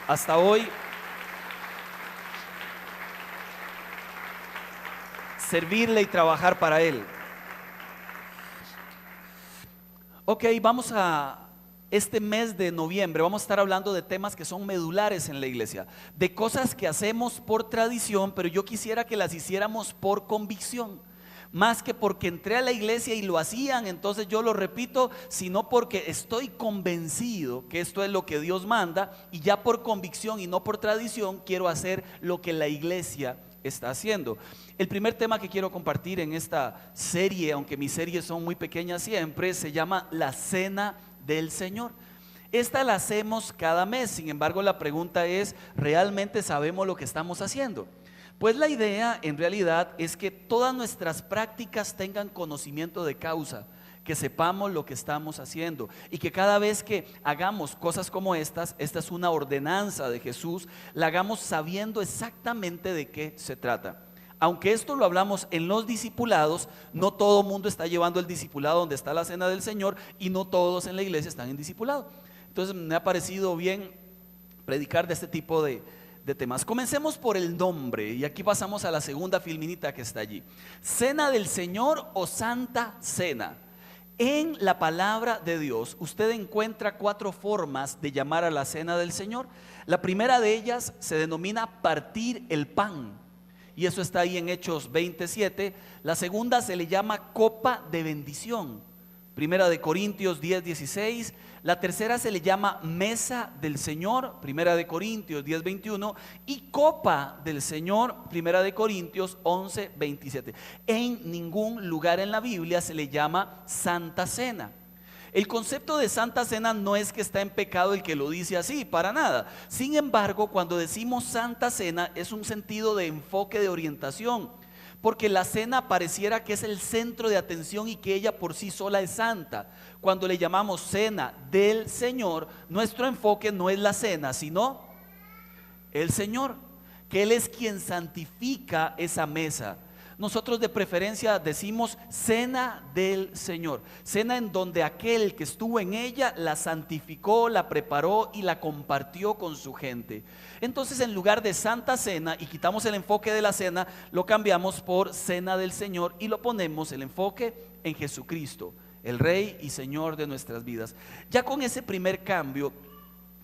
hasta hoy servirle y trabajar para Él. Ok, vamos a este mes de noviembre, vamos a estar hablando de temas que son medulares en la iglesia, de cosas que hacemos por tradición, pero yo quisiera que las hiciéramos por convicción. Más que porque entré a la iglesia y lo hacían, entonces yo lo repito, sino porque estoy convencido que esto es lo que Dios manda y ya por convicción y no por tradición quiero hacer lo que la iglesia está haciendo. El primer tema que quiero compartir en esta serie, aunque mis series son muy pequeñas siempre, se llama la Cena del Señor. Esta la hacemos cada mes, sin embargo la pregunta es, ¿realmente sabemos lo que estamos haciendo? Pues la idea en realidad es que todas nuestras prácticas tengan conocimiento de causa, que sepamos lo que estamos haciendo y que cada vez que hagamos cosas como esta es una ordenanza de Jesús, la hagamos sabiendo exactamente de qué se trata. Aunque esto lo hablamos en los discipulados, no todo mundo está llevando el discipulado donde está la cena del Señor y no todos en la iglesia están en discipulado. Entonces me ha parecido bien predicar de este tipo de temas. Comencemos por el nombre y aquí pasamos a la segunda filminita que está allí. Cena del Señor o Santa Cena. En la palabra de Dios usted encuentra 4 formas de llamar a la cena del Señor. La primera de ellas se denomina partir el pan, y eso está ahí en Hechos 27. La segunda se le llama copa de bendición, Primera de Corintios 10:16. La tercera se le llama mesa del Señor, Primera de Corintios 10:21, y copa del Señor, Primera de Corintios 11:27. En ningún lugar en la Biblia se le llama Santa Cena. El concepto de Santa Cena no es que está en pecado el que lo dice así, para nada. Sin embargo, cuando decimos Santa Cena es un sentido de enfoque, de orientación, porque la cena pareciera que es el centro de atención y que ella por sí sola es santa. Cuando le llamamos cena del Señor, nuestro enfoque no es la cena, sino el Señor, que Él es quien santifica esa mesa. Nosotros de preferencia decimos cena del Señor, cena en donde aquel que estuvo en ella la santificó, la preparó y la compartió con su gente. Entonces, en lugar de Santa Cena, y quitamos el enfoque de la cena, lo cambiamos por cena del Señor y lo ponemos el enfoque en Jesucristo, el Rey y Señor de nuestras vidas. Ya con ese primer cambio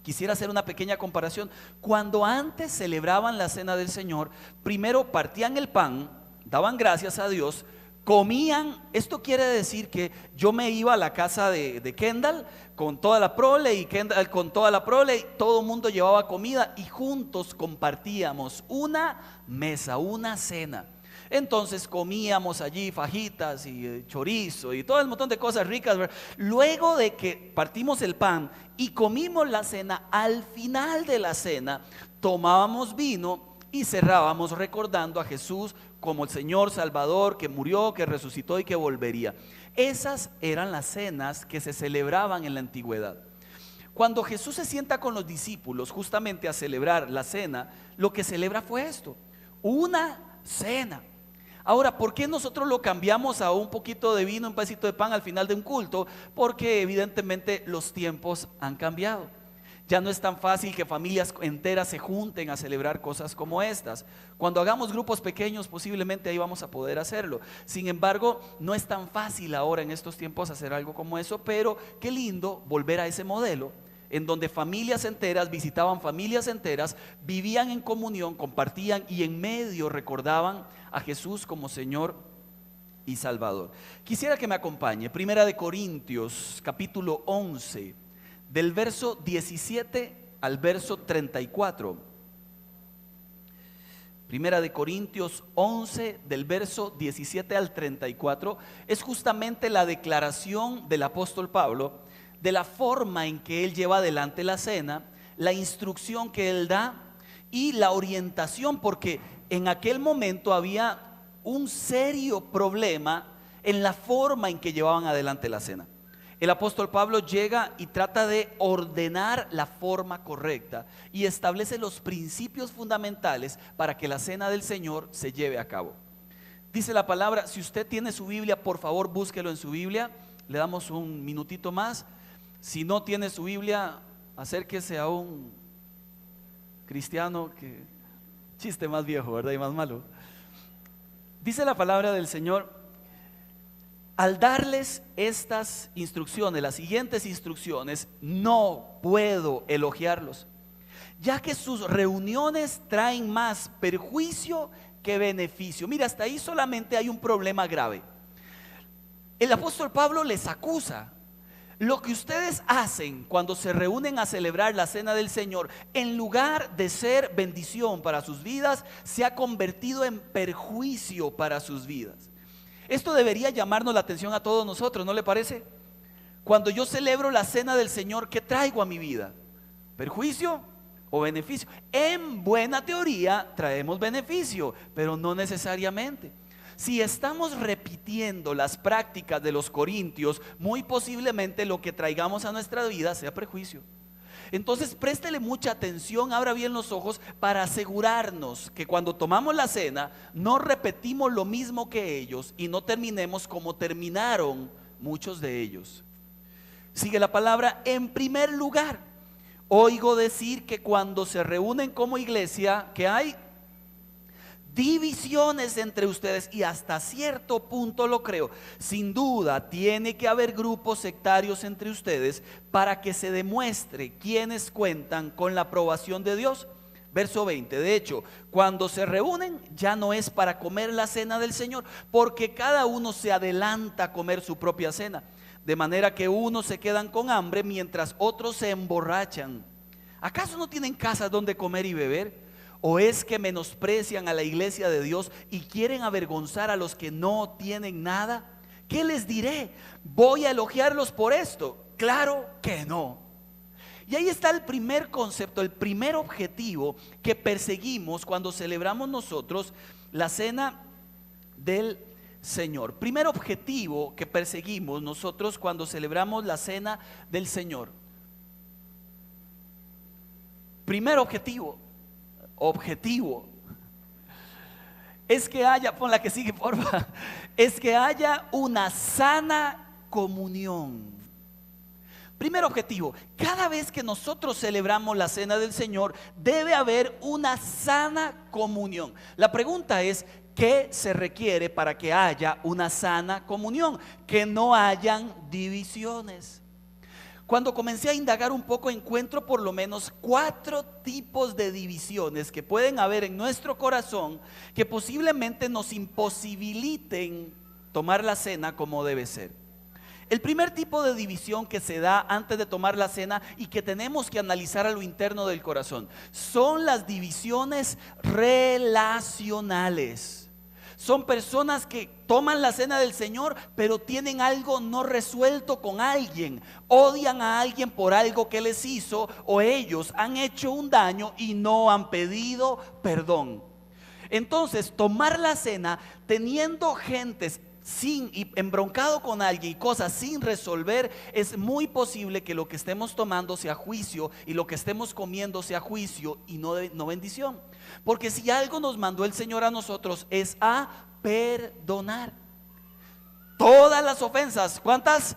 quisiera hacer una pequeña comparación. Cuando antes celebraban la cena del Señor, primero partían el pan, daban gracias a Dios, comían. Esto quiere decir que yo me iba a la casa de Kendall con toda la prole y Kendall con toda la prole, y todo el mundo llevaba comida y juntos compartíamos una mesa, una cena. Entonces comíamos allí fajitas y chorizo y todo el montón de cosas ricas, ¿verdad? Luego de que partimos el pan y comimos la cena, al final de la cena tomábamos vino y cerrábamos recordando a Jesús como el Señor Salvador, que murió, que resucitó y que volvería. Esas eran las cenas que se celebraban en la antigüedad. Cuando Jesús se sienta con los discípulos justamente a celebrar la cena, lo que celebra fue esto, una cena. Ahora, ¿por qué nosotros lo cambiamos a un poquito de vino, un pedacito de pan al final de un culto? Porque evidentemente los tiempos han cambiado. Ya no es tan fácil que familias enteras se junten a celebrar cosas como estas. Cuando hagamos grupos pequeños, posiblemente ahí vamos a poder hacerlo. Sin embargo, no es tan fácil ahora en estos tiempos hacer algo como eso, pero qué lindo volver a ese modelo en donde familias enteras visitaban familias enteras, vivían en comunión, compartían y en medio recordaban a Jesús como Señor y Salvador. Quisiera que me acompañe, Primera de Corintios, capítulo 11, del verso 17 al verso 34. Primera de Corintios 11, del verso 17 al 34, es justamente la declaración del apóstol Pablo de la forma en que él lleva adelante la cena, la instrucción que él da y la orientación, porque en aquel momento había un serio problema en la forma en que llevaban adelante la cena. El apóstol Pablo llega y trata de ordenar la forma correcta y establece los principios fundamentales para que la cena del Señor se lleve a cabo. Dice la palabra, si usted tiene su Biblia, por favor búsquelo en su Biblia, le damos un minutito más. Si no tiene su Biblia, acérquese a un cristiano, que chiste más viejo, ¿verdad? Y más malo. Dice la palabra del Señor: al darles estas instrucciones, las siguientes instrucciones, no puedo elogiarlos, ya que sus reuniones traen más perjuicio que beneficio. Mira, hasta ahí solamente hay un problema grave. El apóstol Pablo les acusa: lo que ustedes hacen cuando se reúnen a celebrar la cena del Señor, en lugar de ser bendición para sus vidas, se ha convertido en perjuicio para sus vidas. Esto debería llamarnos la atención a todos nosotros, ¿no le parece? Cuando yo celebro la cena del Señor, ¿qué traigo a mi vida? ¿Perjuicio o beneficio? En buena teoría traemos beneficio, pero no necesariamente. Si estamos repitiendo las prácticas de los corintios, muy posiblemente lo que traigamos a nuestra vida sea perjuicio. Entonces préstele mucha atención, abra bien los ojos para asegurarnos que cuando tomamos la cena no repetimos lo mismo que ellos y no terminemos como terminaron muchos de ellos. Sigue la palabra: en primer lugar, oigo decir que cuando se reúnen como iglesia, que hay divisiones entre ustedes, y hasta cierto punto lo creo. Sin duda tiene que haber grupos sectarios entre ustedes para que se demuestre quiénes cuentan con la aprobación de Dios. Verso 20: de hecho, cuando se reúnen ya no es para comer la cena del Señor, porque cada uno se adelanta a comer su propia cena, de manera que unos se quedan con hambre mientras otros se emborrachan. ¿Acaso no tienen casas donde comer y beber? ¿O es que menosprecian a la iglesia de Dios y quieren avergonzar a los que no tienen nada? ¿Qué les diré? ¿Voy a elogiarlos por esto? Claro que no. Y ahí está el primer concepto, el primer objetivo que perseguimos cuando celebramos nosotros la cena del Señor. Primer objetivo que perseguimos nosotros cuando celebramos la cena del Señor. Primer objetivo es que haya, pon la que sigue porfa, es que haya una sana comunión. Primer objetivo: cada vez que nosotros celebramos la cena del Señor debe haber una sana comunión. La pregunta es: ¿qué se requiere para que haya una sana comunión? Que no hayan divisiones. Cuando comencé a indagar un poco, encuentro por lo menos 4 tipos de divisiones que pueden haber en nuestro corazón, que posiblemente nos imposibiliten tomar la cena como debe ser. El primer tipo de división que se da antes de tomar la cena y que tenemos que analizar a lo interno del corazón son las divisiones relacionales. Son personas que toman la cena del Señor, pero tienen algo no resuelto con alguien. Odian a alguien por algo que les hizo, o ellos han hecho un daño y no han pedido perdón. Entonces, tomar la cena teniendo gentes y embroncado con alguien y cosas sin resolver, es muy posible que lo que estemos tomando sea juicio y lo que estemos comiendo sea juicio y no bendición. Porque si algo nos mandó el Señor a nosotros es a perdonar todas las ofensas. ¿Cuántas?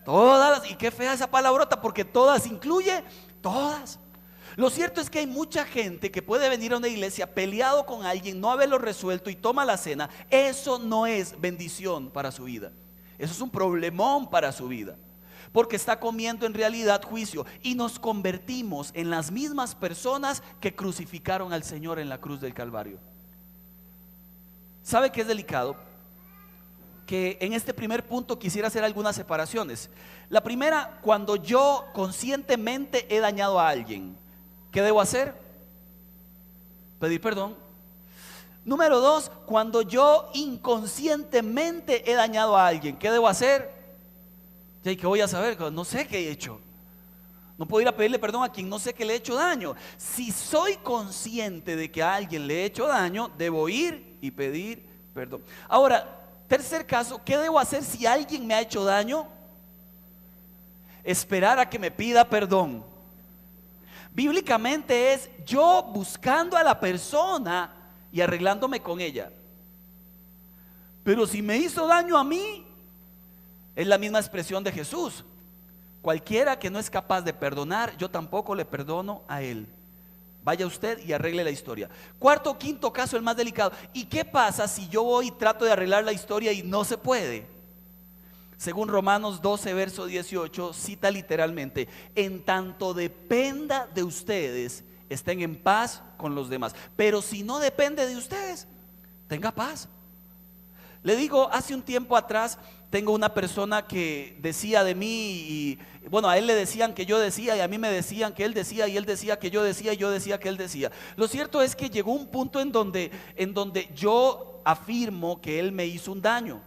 Todas. Y qué fea esa palabrota, porque todas incluye todas. Lo cierto es que hay mucha gente que puede venir a una iglesia peleado con alguien, no haberlo resuelto y toma la cena. Eso no es bendición para su vida. Eso es un problemón para su vida, porque está comiendo en realidad juicio, y nos convertimos en las mismas personas que crucificaron al Señor en la cruz del Calvario. ¿Sabe qué es delicado? Que en este primer punto quisiera hacer algunas separaciones. La primera: cuando yo conscientemente he dañado a alguien, ¿qué debo hacer? Pedir perdón. Número 2, cuando yo inconscientemente he dañado a alguien, ¿qué debo hacer? ¿Y qué voy a saber? No sé qué he hecho. No puedo ir a pedirle perdón a quien no sé que le he hecho daño. Si soy consciente de que a alguien le he hecho daño, debo ir y pedir perdón. Ahora, tercer caso: ¿qué debo hacer si alguien me ha hecho daño? Esperar a que me pida perdón. Bíblicamente es yo buscando a la persona y arreglándome con ella. Pero si me hizo daño a mí, es la misma expresión de Jesús: cualquiera que no es capaz de perdonar, yo tampoco le perdono a él. Vaya usted y arregle la historia. Cuarto o quinto caso, el más delicado. ¿Y qué pasa si yo voy y trato de arreglar la historia y no se puede? Según Romanos 12, verso 18, cita literalmente: en tanto dependa de ustedes, estén en paz con los demás. Pero si no depende de ustedes, tenga paz. Le digo, hace un tiempo atrás tengo una persona que decía de mí, y bueno, a él le decían que yo decía, y a mí me decían que él decía, y él decía que yo decía, y yo decía que él decía. Lo cierto es que llegó un punto en donde yo afirmo que él me hizo un daño.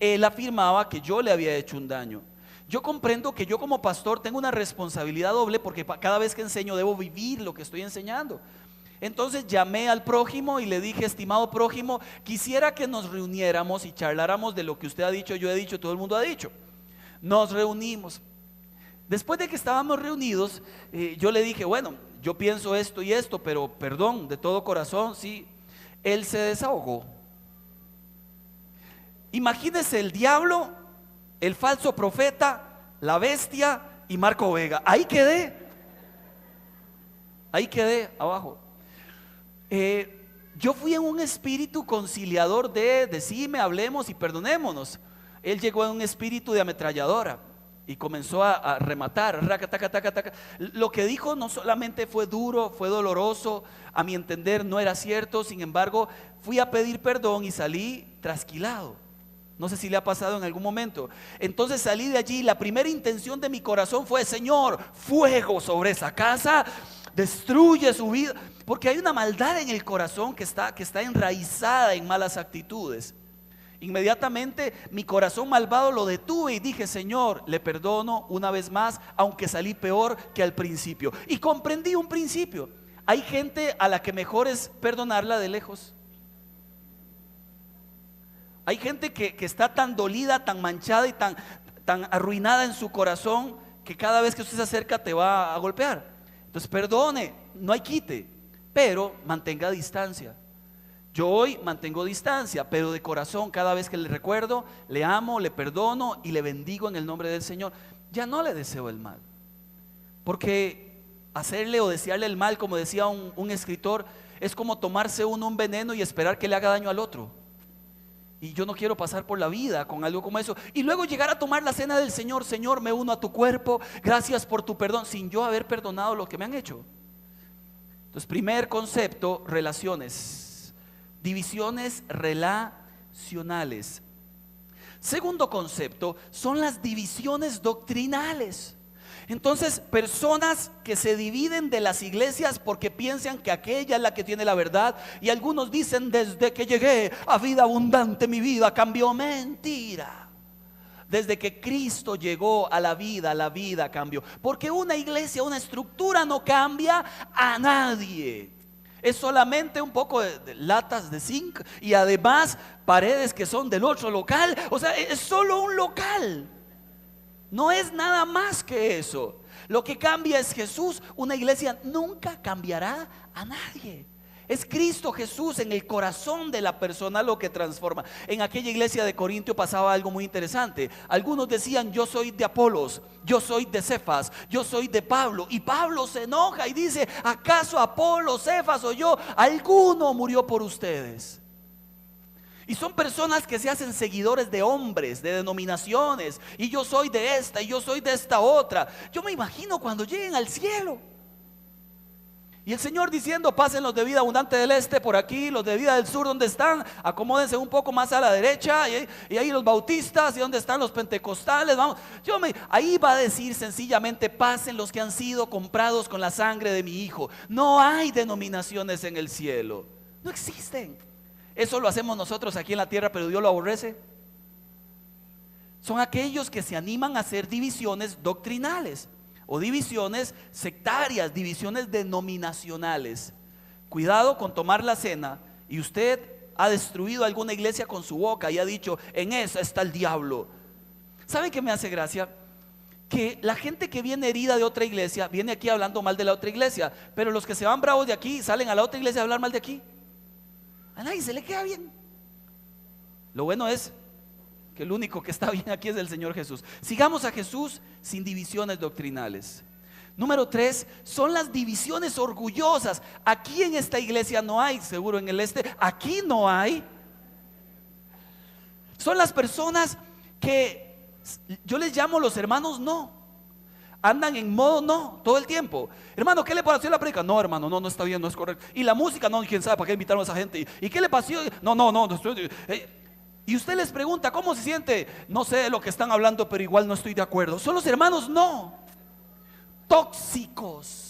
Él afirmaba que yo le había hecho un daño. Yo comprendo que yo como pastor tengo una responsabilidad doble, porque cada vez que enseño debo vivir lo que estoy enseñando. Entonces llamé al prójimo y le dije: estimado prójimo, quisiera que nos reuniéramos y charláramos de lo que usted ha dicho, yo he dicho, todo el mundo ha dicho. Nos reunimos. Después de que estábamos reunidos, yo le dije: bueno, yo pienso esto y esto, pero perdón, de todo corazón, sí. Él se desahogó. Imagínese el diablo, el falso profeta, la bestia y Marco Vega. Ahí quedé abajo. Yo fui en un espíritu conciliador de decime, hablemos y perdonémonos. Él llegó en un espíritu de ametralladora y comenzó a rematar, raca, taca, taca, taca. Lo que dijo no solamente fue duro, fue doloroso, a mi entender no era cierto. Sin embargo, fui a pedir perdón y salí trasquilado. No sé si le ha pasado en algún momento. Entonces salí de allí, la primera intención de mi corazón fue: Señor, fuego sobre esa casa, destruye su vida. Porque hay una maldad en el corazón que está enraizada en malas actitudes. Inmediatamente mi corazón malvado lo detuve y dije: Señor, le perdono una vez más, aunque salí peor que al principio. Y comprendí un principio: hay gente a la que mejor es perdonarla de lejos. Hay gente que está tan dolida, tan manchada y tan arruinada en su corazón, que cada vez que usted se acerca te va a golpear. Entonces perdone, no hay quite, pero mantenga distancia. Yo hoy mantengo distancia, pero de corazón, cada vez que le recuerdo, le amo, le perdono y le bendigo en el nombre del Señor. Ya no le deseo el mal, porque hacerle o desearle el mal, como decía un escritor, es como tomarse uno un veneno y esperar que le haga daño al otro. Y yo no quiero pasar por la vida con algo como eso y luego llegar a tomar la cena del Señor: Señor, me uno a tu cuerpo, gracias por tu perdón, sin yo haber perdonado lo que me han hecho. Entonces, primer concepto: relaciones, divisiones relacionales. Segundo concepto son las divisiones doctrinales. Entonces, personas que se dividen de las iglesias porque piensan que aquella es la que tiene la verdad, y algunos dicen: desde que llegué a Vida Abundante mi vida cambió. Mentira. Desde que Cristo llegó a la vida cambió. Porque una iglesia, una estructura no cambia a nadie. Es solamente un poco de latas de zinc y además paredes que son del otro local. O sea, es solo un local. No es nada más que eso. Lo que cambia es Jesús. Una iglesia nunca cambiará a nadie. Es Cristo Jesús en el corazón de la persona lo que transforma. En aquella iglesia de Corintio pasaba algo muy interesante. Algunos decían: yo soy de Apolos, yo soy de Cefas, yo soy de Pablo. Y Pablo se enoja y dice: ¿acaso Apolos, Cefas o yo, alguno murió por ustedes? Y son personas que se hacen seguidores de hombres, de denominaciones. Y yo soy de esta y yo soy de esta otra. Yo me imagino cuando lleguen al cielo y el Señor diciendo: pasen los de Vida Abundante del Este por aquí, los de Vida del Sur, ¿dónde están? Acomódense un poco más a la derecha. Y ahí los bautistas, y ¿dónde están los pentecostales? Vamos. Ahí va a decir sencillamente: pasen los que han sido comprados con la sangre de mi Hijo. No hay denominaciones en el cielo. No existen. Eso lo hacemos nosotros aquí en la tierra, pero Dios lo aborrece. Son aquellos que se animan a hacer divisiones doctrinales o divisiones sectarias, divisiones denominacionales. Cuidado con tomar la cena y usted ha destruido alguna iglesia con su boca y ha dicho: en esa está el diablo. ¿Sabe qué me hace gracia? Que la gente que viene herida de otra iglesia viene aquí hablando mal de la otra iglesia, pero los que se van bravos de aquí salen a la otra iglesia a hablar mal de aquí. A nadie se le queda bien. Lo bueno es que el único que está bien aquí es el Señor Jesús. Sigamos a Jesús sin divisiones doctrinales. Número 3, son las divisiones orgullosas. Aquí en esta iglesia no hay, seguro en el este, aquí no hay. Son las personas que yo les llamo los hermanos no. Andan en modo no todo el tiempo. Hermano, ¿qué le pareció la predica? No, hermano, no está bien, no es correcto. Y la música, no, quién sabe para qué invitaron a esa gente. ¿Y qué le pasó? No estoy. Y usted les pregunta, ¿cómo se siente? No sé de lo que están hablando, pero igual no estoy de acuerdo. Son los hermanos no. Tóxicos.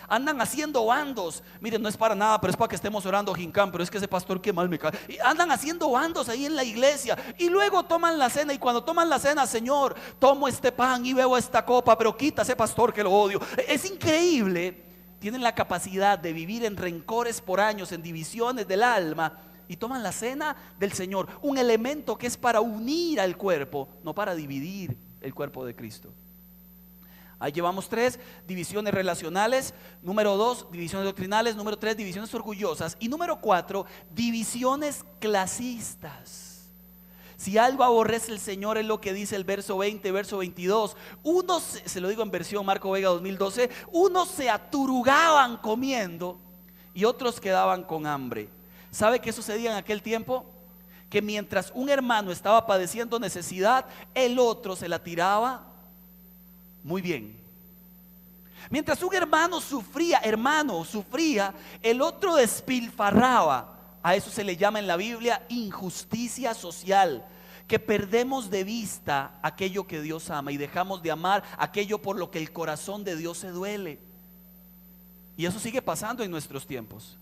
Andan haciendo bandos. Miren, no es para nada, pero es para que estemos orando Jincán. Pero es que ese pastor que mal me cae. Y andan haciendo bandos ahí en la iglesia. Y luego toman la cena. Y cuando toman la cena, Señor, tomo este pan y bebo esta copa, pero quita ese pastor que lo odio. Es increíble. Tienen la capacidad de vivir en rencores por años, en divisiones del alma. Y toman la cena del Señor, un elemento que es para unir al cuerpo, no para dividir el cuerpo de Cristo. Ahí llevamos 3, divisiones relacionales. Número 2, divisiones doctrinales. Número 3, divisiones orgullosas. Y número 4, divisiones clasistas. Si algo aborrece el Señor, es lo que dice el verso 20, verso 22. Unos, se lo digo en versión Marco Vega 2012, unos se aturugaban comiendo y otros quedaban con hambre. ¿Sabe qué sucedía en aquel tiempo? Que mientras un hermano estaba padeciendo necesidad, el otro se la tiraba muy bien. Mientras un hermano sufría, el otro despilfarraba. A eso se le llama en la Biblia injusticia social, que perdemos de vista aquello que Dios ama y dejamos de amar aquello por lo que el corazón de Dios se duele. Y eso sigue pasando en nuestros tiempos.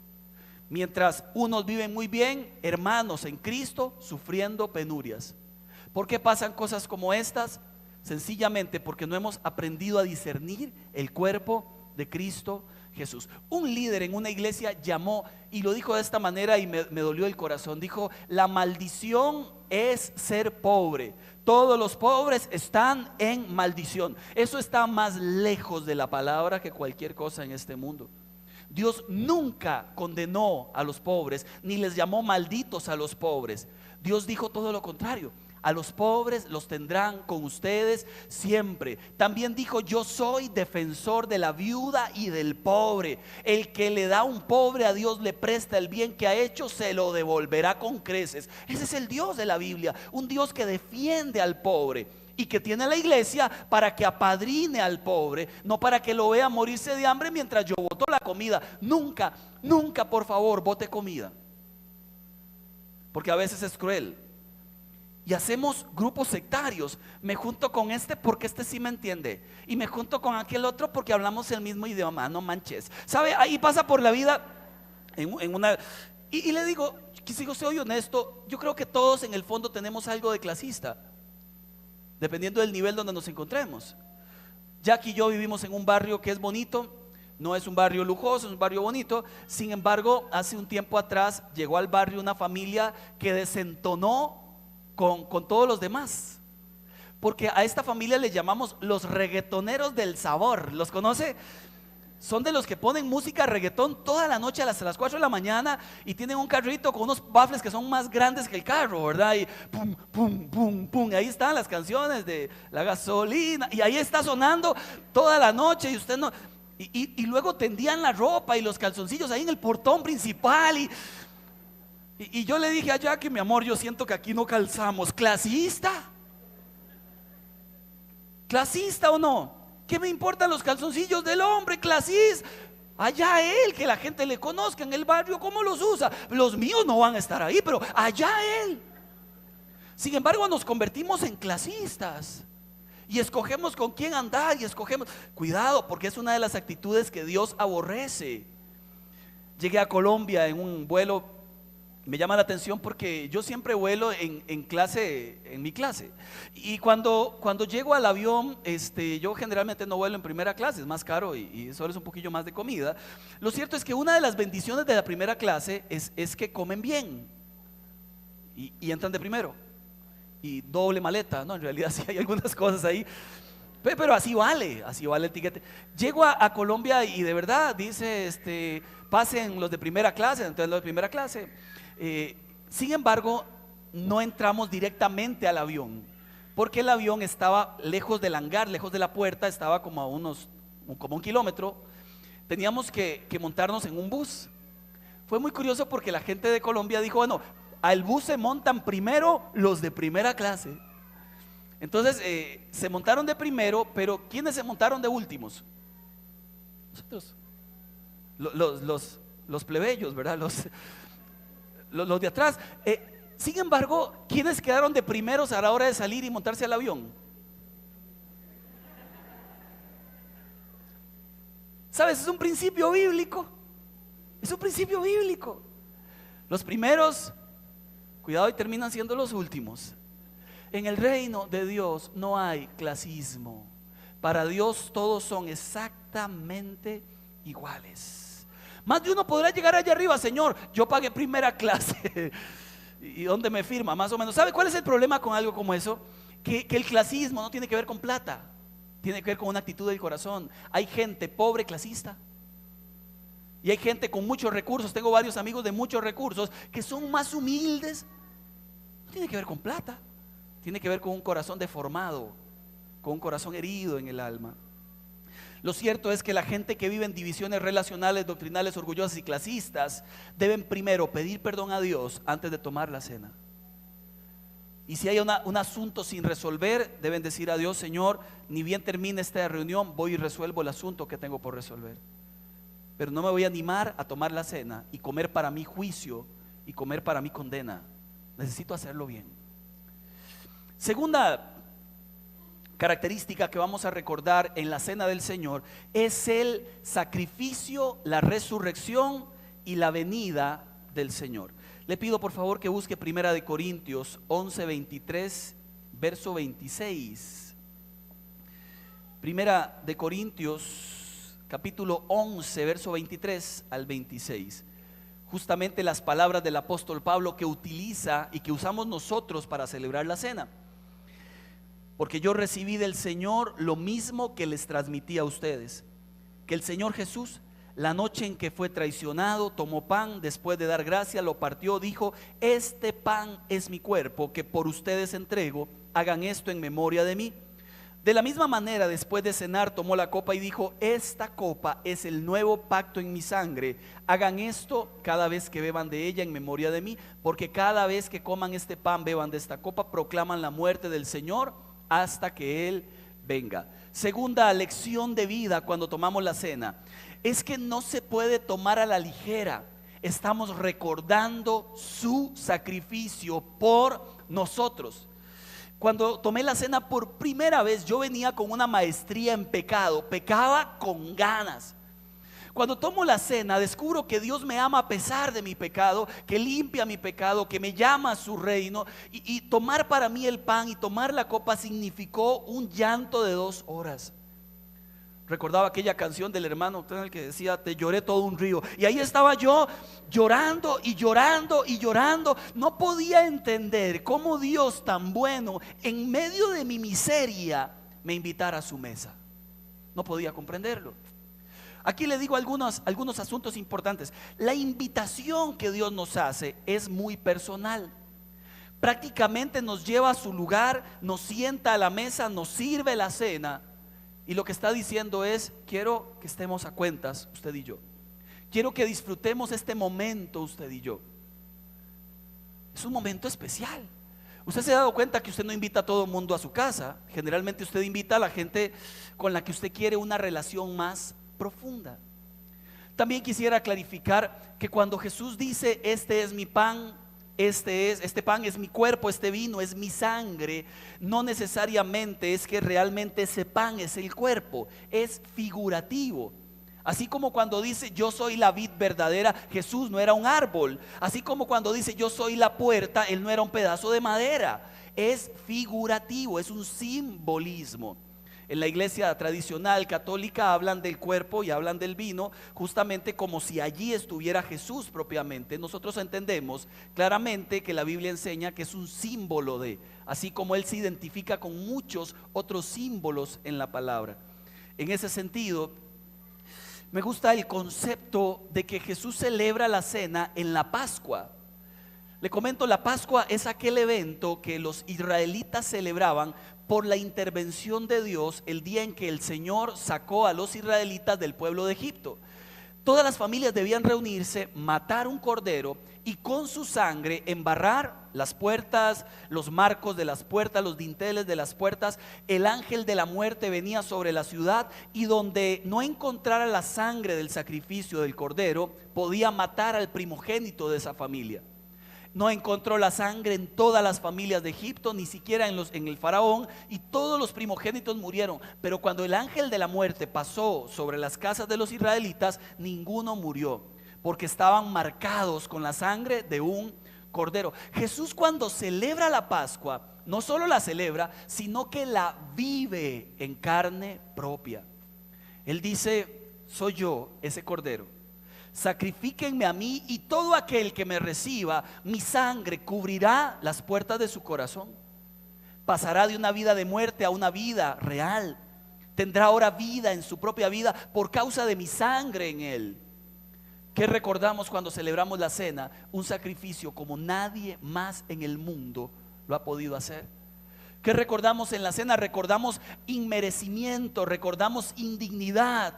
Mientras unos viven muy bien, hermanos en Cristo sufriendo penurias. ¿Por qué pasan cosas como estas? Sencillamente porque no hemos aprendido a discernir el cuerpo de Cristo Jesús. Un líder en una iglesia llamó y lo dijo de esta manera y me dolió el corazón. Dijo: la maldición es ser pobre. Todos los pobres están en maldición. Eso está más lejos de la palabra que cualquier cosa en este mundo. Dios nunca condenó a los pobres, ni les llamó malditos a los pobres. Dios dijo todo lo contrario: a los pobres los tendrán con ustedes siempre. También dijo: yo soy defensor de la viuda y del pobre. El que le da un pobre a Dios, le presta el bien que ha hecho, se lo devolverá con creces. Ese es el Dios de la Biblia, un Dios que defiende al pobre y que tiene la iglesia para que apadrine al pobre, no para que lo vea morirse de hambre mientras yo boto la comida. Nunca, nunca, por favor, bote comida, porque a veces es cruel. Y hacemos grupos sectarios. Me junto con este porque este sí me entiende, y me junto con aquel otro porque hablamos el mismo idioma. No manches. ¿Sabe? Ahí pasa por la vida en una... Y le digo, si yo soy honesto, yo creo que todos en el fondo tenemos algo de clasista, dependiendo del nivel donde nos encontremos. Jack y yo vivimos en un barrio que es bonito. No es un barrio lujoso, es un barrio bonito. Sin embargo, hace un tiempo atrás llegó al barrio una familia que desentonó con todos los demás, porque a esta familia le llamamos los reggaetoneros del sabor. ¿Los conoce? Son de los que ponen música reggaetón toda la noche hasta las 4 de la mañana y tienen un carrito con unos baffles que son más grandes que el carro, ¿verdad? Y pum, pum, pum, pum. Ahí están las canciones de la gasolina y ahí está sonando toda la noche y usted no... Y luego tendían la ropa y los calzoncillos ahí en el portón principal y yo le dije a Jackie: mi amor, yo siento que aquí no calzamos. ¿Clasista? ¿Clasista o no? ¿Qué me importan los calzoncillos del hombre? Clasista. Allá él, que la gente le conozca en el barrio cómo los usa. Los míos no van a estar ahí, pero allá él. Sin embargo, nos convertimos en clasistas y escogemos con quién andar y escogemos. Cuidado, porque es una de las actitudes que Dios aborrece. Llegué a Colombia en un vuelo. Me llama la atención porque yo siempre vuelo en mi clase. Y cuando llego al avión, yo generalmente no vuelo en primera clase, es más caro y solo es un poquillo más de comida. Lo cierto es que una de las bendiciones de la primera clase es que comen bien y entran de primero. Y doble maleta, no, en realidad sí hay algunas cosas ahí. Pero así vale el tiquete. Llego a Colombia y de verdad dice, pasen los de primera clase. Entonces los de primera clase. Sin embargo, no entramos directamente al avión, porque el avión estaba lejos del hangar, lejos de la puerta, estaba como a unos como 1 kilómetro, teníamos que montarnos en un bus. Fue muy curioso porque la gente de Colombia dijo, bueno, al bus se montan primero los de primera clase. Entonces se montaron de primero, pero ¿quiénes se montaron de últimos? Nosotros, los plebeyos, ¿verdad? Los de atrás. Sin embargo, ¿quiénes quedaron de primeros a la hora de salir y montarse al avión? ¿Sabes? Es un principio bíblico. Es un principio bíblico. Los primeros, cuidado, y terminan siendo los últimos. En el reino de Dios no hay clasismo. Para Dios todos son exactamente iguales. Más de uno podrá llegar allá arriba, Señor, yo pagué primera clase. ¿Y dónde me firma? Más o menos. ¿Sabe cuál es el problema con algo como eso? Que el clasismo no tiene que ver con plata, tiene que ver con una actitud del corazón. Hay gente pobre clasista y hay gente con muchos recursos. Tengo varios amigos de muchos recursos que son más humildes. No tiene que ver con plata, tiene que ver con un corazón deformado, con un corazón herido en el alma. Lo cierto es que la gente que vive en divisiones relacionales, doctrinales, orgullosas y clasistas deben primero pedir perdón a Dios antes de tomar la cena. Y si hay un asunto sin resolver, deben decir a Dios, Señor, ni bien termine esta reunión, voy y resuelvo el asunto que tengo por resolver. Pero no me voy a animar a tomar la cena y comer para mi juicio y comer para mi condena. Necesito hacerlo bien. Segunda característica que vamos a recordar en la cena del Señor es el sacrificio, la resurrección y la venida del Señor. Le pido por favor que busque 1 Corintios 11:23, verso 26. 1 Corintios capítulo 11, verso 23 al 26. Justamente las palabras del apóstol Pablo que utiliza y que usamos nosotros para celebrar la cena. Porque yo recibí del Señor lo mismo que les transmití a ustedes, que el Señor Jesús, la noche en que fue traicionado, tomó pan, después de dar gracia, lo partió, dijo, este pan es mi cuerpo que por ustedes entrego, hagan esto en memoria de mí. De la misma manera, después de cenar, tomó la copa y dijo, esta copa es el nuevo pacto en mi sangre, hagan esto cada vez que beban de ella en memoria de mí, porque cada vez que coman este pan, beban de esta copa, proclaman la muerte del Señor hasta que Él venga. Segunda lección de vida cuando tomamos la cena es que no se puede tomar a la ligera. Estamos recordando su sacrificio por nosotros. Cuando tomé la cena por primera vez, yo venía con una maestría en pecado, pecaba con ganas. Cuando tomo la cena, descubro que Dios me ama a pesar de mi pecado, que limpia mi pecado, que me llama a su reino. Y tomar para mí el pan y tomar la copa significó un llanto de 2 horas. Recordaba aquella canción del hermano Octavio que decía, te lloré todo un río. Y ahí estaba yo llorando y llorando y llorando. No podía entender cómo Dios tan bueno, en medio de mi miseria, me invitara a su mesa. No podía comprenderlo. Aquí le digo algunos asuntos importantes. La invitación que Dios nos hace es muy personal. Prácticamente nos lleva a su lugar, nos sienta a la mesa, nos sirve la cena. Y lo que está diciendo es, quiero que estemos a cuentas, usted y yo. Quiero que disfrutemos este momento, usted y yo. Es un momento especial. Usted se ha dado cuenta que usted no invita a todo el mundo a su casa. Generalmente usted invita a la gente con la que usted quiere una relación más profunda. También quisiera clarificar que cuando Jesús dice, este es mi pan, este pan es mi cuerpo, este vino es mi sangre, no necesariamente es que realmente ese pan es el cuerpo, es figurativo. Así como cuando dice yo soy la vid verdadera, Jesús no era un árbol. Así como cuando dice yo soy la puerta, Él no era un pedazo de madera. Es figurativo, es un simbolismo. En la iglesia tradicional católica hablan del cuerpo y hablan del vino justamente como si allí estuviera Jesús propiamente. Nosotros entendemos claramente que la Biblia enseña que es un símbolo de, así como Él se identifica con muchos otros símbolos en la palabra. En ese sentido, me gusta el concepto de que Jesús celebra la cena en la Pascua. Le comento, la Pascua es aquel evento que los israelitas celebraban por la intervención de Dios el día en que el Señor sacó a los israelitas del pueblo de Egipto. Todas las familias debían reunirse, matar un cordero y con su sangre embarrar las puertas, los marcos de las puertas, los dinteles de las puertas. El ángel de la muerte venía sobre la ciudad y donde no encontrara la sangre del sacrificio del cordero, podía matar al primogénito de esa familia. No encontró la sangre en todas las familias de Egipto, ni siquiera en el faraón, y todos los primogénitos murieron. Pero cuando el ángel de la muerte pasó sobre las casas de los israelitas, ninguno murió, porque estaban marcados con la sangre de un cordero. Jesús, cuando celebra la Pascua, no solo la celebra, sino que la vive en carne propia. Él dice: soy yo ese cordero. Sacrifíquenme a mí, y todo aquel que me reciba, mi sangre cubrirá las puertas de su corazón. Pasará de una vida de muerte a una vida real. Tendrá ahora vida en su propia vida por causa de mi sangre en él. ¿Qué recordamos cuando celebramos la cena? Un sacrificio como nadie más en el mundo lo ha podido hacer. ¿Qué recordamos en la cena? Recordamos inmerecimiento, recordamos indignidad.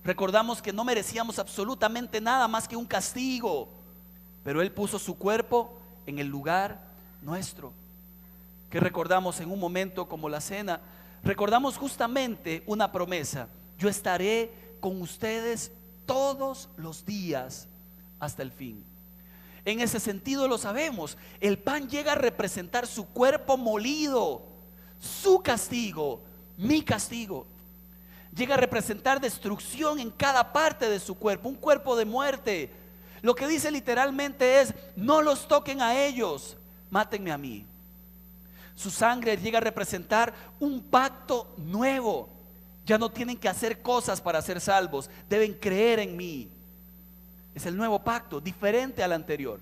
Recordamos que no merecíamos absolutamente nada más que un castigo, pero Él puso su cuerpo en el lugar nuestro. ¿Qué recordamos en un momento como la cena? Recordamos justamente una promesa: yo estaré con ustedes todos los días hasta el fin. En ese sentido lo sabemos, el pan llega a representar su cuerpo molido, su castigo, mi castigo. Llega a representar destrucción en cada parte de su cuerpo, un cuerpo de muerte. Lo que dice literalmente es: no los toquen a ellos, mátenme a mí. Su sangre llega a representar un pacto nuevo. Ya no tienen que hacer cosas para ser salvos, deben creer en mí. Es el nuevo pacto, diferente al anterior.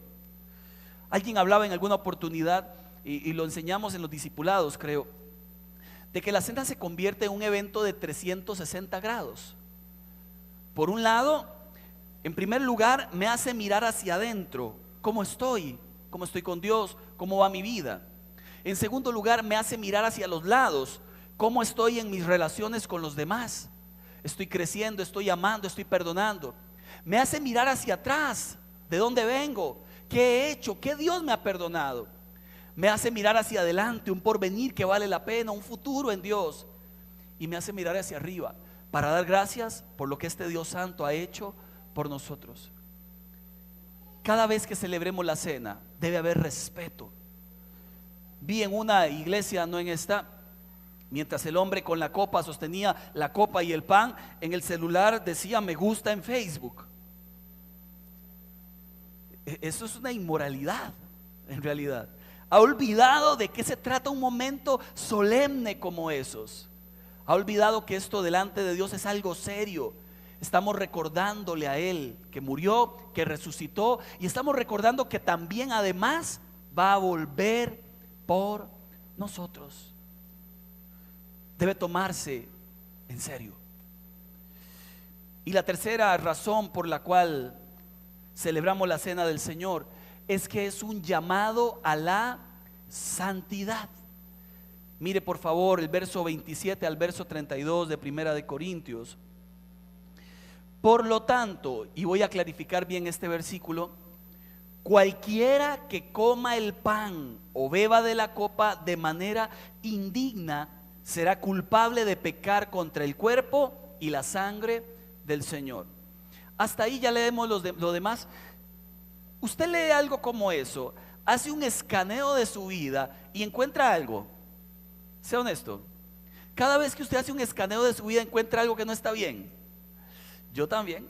Alguien hablaba en alguna oportunidad, y lo enseñamos en los discipulados, creo, de que la cena se convierte en un evento de 360 grados. Por un lado, en primer lugar, me hace mirar hacia adentro, cómo estoy con Dios, cómo va mi vida. En segundo lugar, me hace mirar hacia los lados, cómo estoy en mis relaciones con los demás. Estoy creciendo, estoy amando, estoy perdonando. Me hace mirar hacia atrás, de dónde vengo, qué he hecho, qué Dios me ha perdonado. Me hace mirar hacia adelante, un porvenir que vale la pena, un futuro en Dios. Y me hace mirar hacia arriba para dar gracias por lo que este Dios santo ha hecho por nosotros. Cada vez que celebremos la cena debe haber respeto. Vi en una iglesia, no en esta, mientras el hombre con la copa sostenía la copa y el pan, en el celular decía: me gusta en Facebook. Eso es una inmoralidad, en realidad. Ha olvidado de qué se trata un momento solemne como esos. Ha olvidado que esto delante de Dios es algo serio. Estamos recordándole a Él que murió, que resucitó, y estamos recordando que también además va a volver por nosotros. Debe tomarse en serio. Y la tercera razón por la cual celebramos la cena del Señor es que es un llamado a la santidad. Mire por favor el verso 27 al verso 32 de Primera de Corintios. Por lo tanto, y voy a clarificar bien este versículo: cualquiera que coma el pan o beba de la copa de manera indigna será culpable de pecar contra el cuerpo y la sangre del Señor. Hasta ahí ya leemos lo demás. Usted lee algo como eso, hace un escaneo de su vida y encuentra algo. Sea honesto. Cada vez que usted hace un escaneo de su vida, encuentra algo que no está bien. Yo también.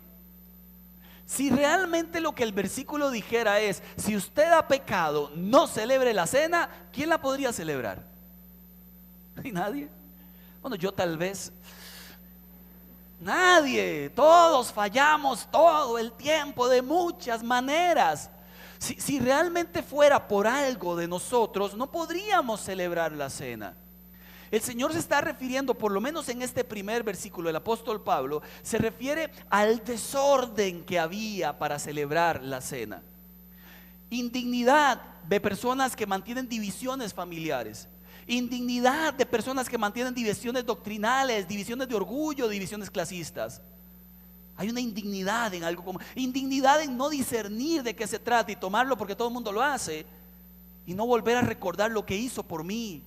Si realmente lo que el versículo dijera es: si usted ha pecado, no celebre la cena, ¿quién la podría celebrar? ¿Y nadie? Bueno, yo tal vez. Nadie. Todos fallamos todo el tiempo, de muchas maneras. Si realmente fuera por algo de nosotros, no podríamos celebrar la cena. El Señor se está refiriendo, por lo menos en este primer versículo, el apóstol Pablo se refiere al desorden que había para celebrar la cena. Indignidad de personas que mantienen divisiones familiares. indignidad de personas que mantienen divisiones doctrinales, divisiones de orgullo, divisiones clasistas. Hay una indignidad en algo como indignidad en no discernir de qué se trata y tomarlo porque todo el mundo lo hace y no volver a recordar lo que hizo por mí.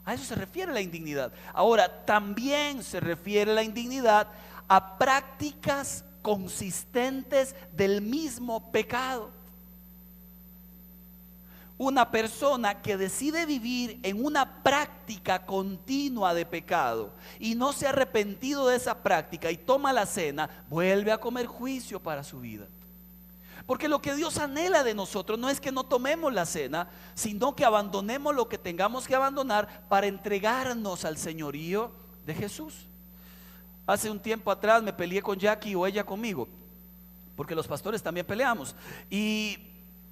A eso se refiere la indignidad. Ahora, también se refiere la indignidad a prácticas consistentes del mismo pecado. Una persona que decide vivir en una práctica continua de pecado y no se ha arrepentido de esa práctica y toma la cena, vuelve a comer juicio para su vida. Porque lo que Dios anhela de nosotros no es que no tomemos la cena, sino que abandonemos lo que tengamos que abandonar para entregarnos al señorío de Jesús. Hace un tiempo atrás me peleé con Jackie o ella conmigo, porque los pastores también peleamos. Y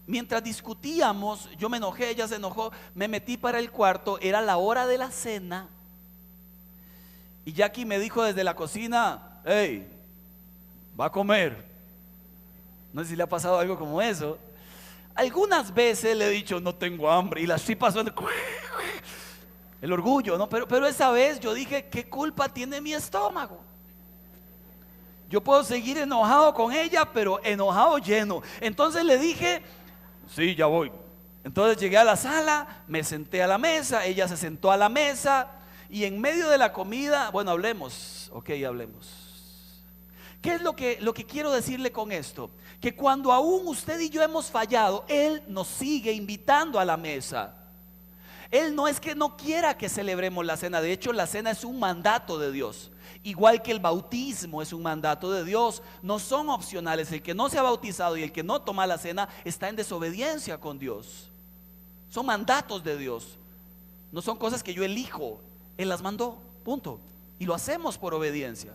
mientras discutíamos, yo me enojé, ella se enojó, me metí para el cuarto, era la hora de la cena. Y Jackie me dijo desde la cocina: hey, va a comer. No sé si le ha pasado algo como eso. Algunas veces le he dicho: no tengo hambre, y las tripas suenan, el orgullo, ¿no? Pero esa vez yo dije: ¿qué culpa tiene mi estómago? Yo puedo seguir enojado con ella, pero enojado lleno. Entonces le dije: sí, ya voy. Entonces llegué a la sala, me senté a la mesa, ella se sentó a la mesa, y en medio de la comida, bueno, hablemos, ok, hablemos. ¿Qué es lo que quiero decirle con esto? Que cuando aún usted y yo hemos fallado, Él nos sigue invitando a la mesa. Él no es que no quiera que celebremos la cena. De hecho, la cena es un mandato de Dios. Igual que el bautismo es un mandato de Dios. No son opcionales. El que no se ha bautizado y el que no toma la cena está en desobediencia con Dios. Son mandatos de Dios. No son cosas que yo elijo. Él las mandó, punto. Y lo hacemos por obediencia.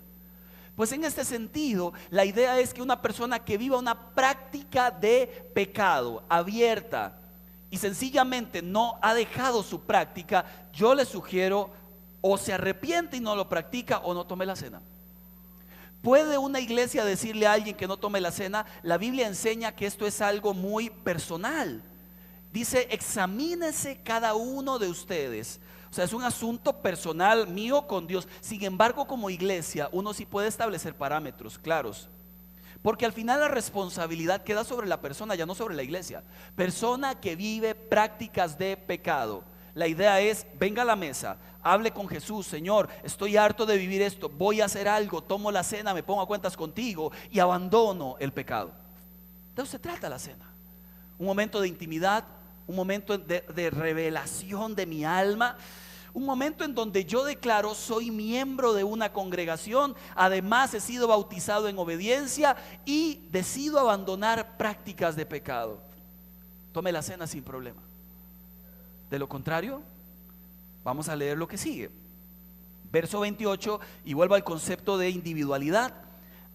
Pues en este sentido, la idea es que una persona que viva una práctica de pecado abierta y sencillamente no ha dejado su práctica, yo le sugiero o se arrepiente y no lo practica o no tome la cena. ¿Puede una iglesia decirle a alguien que no tome la cena? La Biblia enseña que esto es algo muy personal. Dice: examínese cada uno de ustedes. O sea, es un asunto personal mío con Dios. Sin embargo, como iglesia, uno sí puede establecer parámetros claros. Porque al final la responsabilidad queda sobre la persona, ya no sobre la iglesia. Persona que vive prácticas de pecado. La idea es: venga a la mesa, hable con Jesús. Señor, estoy harto de vivir esto, voy a hacer algo, tomo la cena, me pongo a cuentas contigo y abandono el pecado. De eso se trata la cena. Un momento de intimidad, un momento de revelación de mi alma, un momento en donde yo declaro: soy miembro de una congregación, además he sido bautizado en obediencia y decido abandonar prácticas de pecado. Tome la cena sin problema. De lo contrario, vamos a leer lo que sigue. Verso 28, y vuelvo al concepto de individualidad.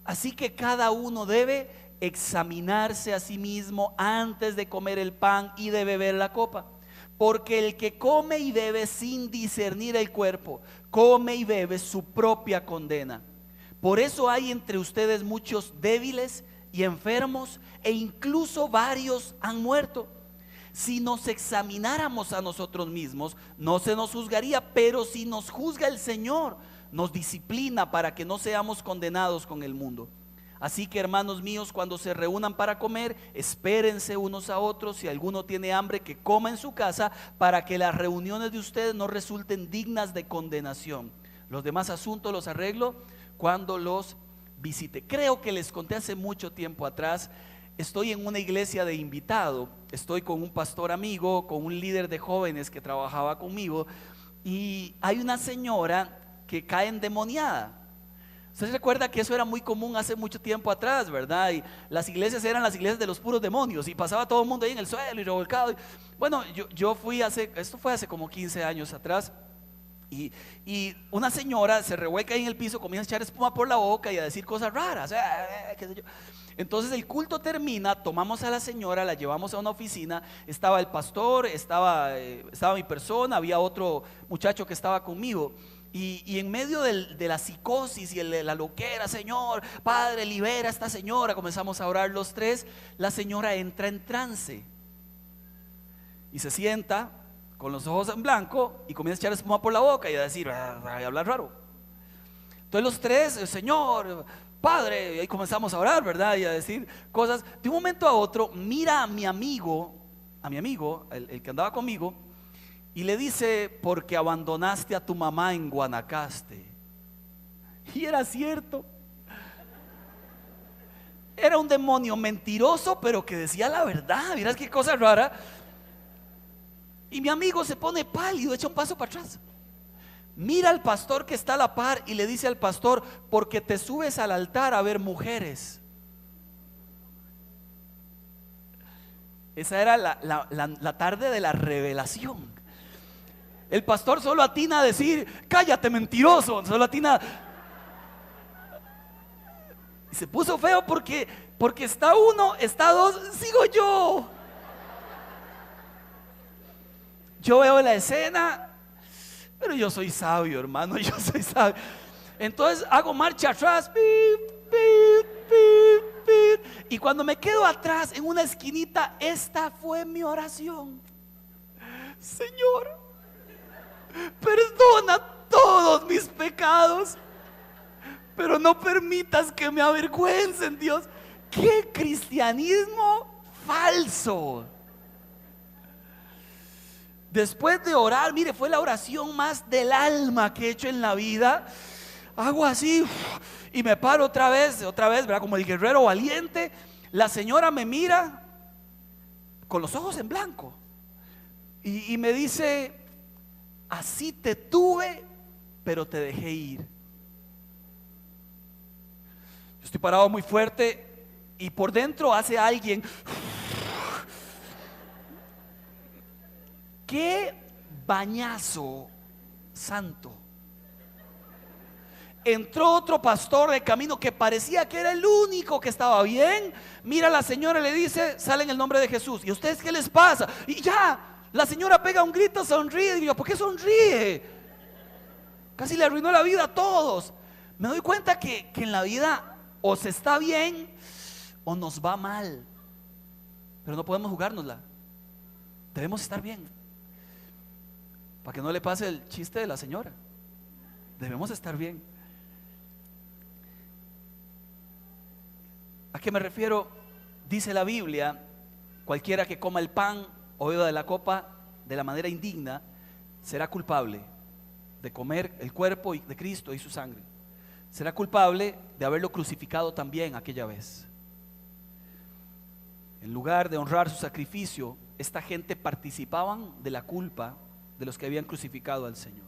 Así que cada uno debe examinarse a sí mismo antes de comer el pan y de beber la copa. Porque el que come y bebe sin discernir el cuerpo, come y bebe su propia condena. Por eso hay entre ustedes muchos débiles y enfermos, e incluso varios han muerto. Si nos examináramos a nosotros mismos, no se nos juzgaría, pero si nos juzga el Señor, nos disciplina para que no seamos condenados con el mundo. Así que, hermanos míos, cuando se reúnan para comer, espérense unos a otros. Si alguno tiene hambre, que coma en su casa, para que las reuniones de ustedes no resulten dignas de condenación. Los demás asuntos los arreglo cuando los visite. Creo que les conté hace mucho tiempo atrás. Estoy en una iglesia de invitado, estoy con un pastor amigo, con un líder de jóvenes que trabajaba conmigo, y hay una señora que cae endemoniada. Usted recuerda que eso era muy común hace mucho tiempo atrás, ¿verdad? Y las iglesias eran las iglesias de los puros demonios, y pasaba todo el mundo ahí en el suelo y revolcado. Bueno, yo fui esto fue hace como 15 años atrás, y una señora se revuelca ahí en el piso, comienza a echar espuma por la boca y a decir cosas raras, qué sé yo. Entonces el culto termina, tomamos a la señora, la llevamos a una oficina. Estaba el pastor, estaba mi persona, había otro muchacho que estaba conmigo. Y en medio de la psicosis y la loquera: Señor, Padre, libera a esta señora. Comenzamos a orar los tres. La señora entra en trance y se sienta, con los ojos en blanco y comienza a echar espuma por la boca y a decir, y a hablar raro. Entonces los tres, el Señor, Padre, y ahí comenzamos a orar, ¿verdad? Y a decir cosas. De un momento a otro, mira a mi amigo, el que andaba conmigo, y le dice, porque abandonaste a tu mamá en Guanacaste. Y era cierto. Era un demonio mentiroso, pero que decía la verdad. Mirás qué cosa rara. Y mi amigo se pone pálido, echa un paso para atrás. Mira al pastor que está a la par y le dice al pastor, porque te subes al altar a ver mujeres. Esa era la tarde de la revelación. El pastor solo atina a decir, cállate mentiroso, solo atina. Y se puso feo porque está uno, está dos, sigo yo. Yo veo la escena, pero yo soy sabio, hermano, yo soy sabio. Entonces hago marcha atrás, pip, pip, pip, pip. Y cuando me quedo atrás en una esquinita, esta fue mi oración. Señor, perdona todos mis pecados, pero no permitas que me avergüencen, Dios. ¡Qué cristianismo falso! Después de orar, mire, fue la oración más del alma que he hecho en la vida. Hago así y me paro otra vez, ¿verdad? Como el guerrero valiente. La señora me mira con los ojos en blanco y me dice, así te tuve, pero te dejé ir. Yo estoy parado muy fuerte y por dentro hace alguien. ¡Qué bañazo santo! Entró otro pastor de camino que parecía que era el único que estaba bien. Mira a la señora y le dice, sale en el nombre de Jesús. ¿Y a ustedes qué les pasa? Y ya, la señora pega un grito, sonríe. Y yo, ¿por qué sonríe? Casi le arruinó la vida a todos. Me doy cuenta que en la vida o se está bien o nos va mal. Pero no podemos jugárnosla. Debemos estar bien, para que no le pase el chiste de la señora. Debemos estar bien. ¿A qué me refiero? Dice la Biblia, cualquiera que coma el pan o beba de la copa de la manera indigna será culpable de comer el cuerpo de Cristo y su sangre. Será culpable de haberlo crucificado también aquella vez. En lugar de honrar su sacrificio, esta gente participaban de la culpa de los que habían crucificado al Señor.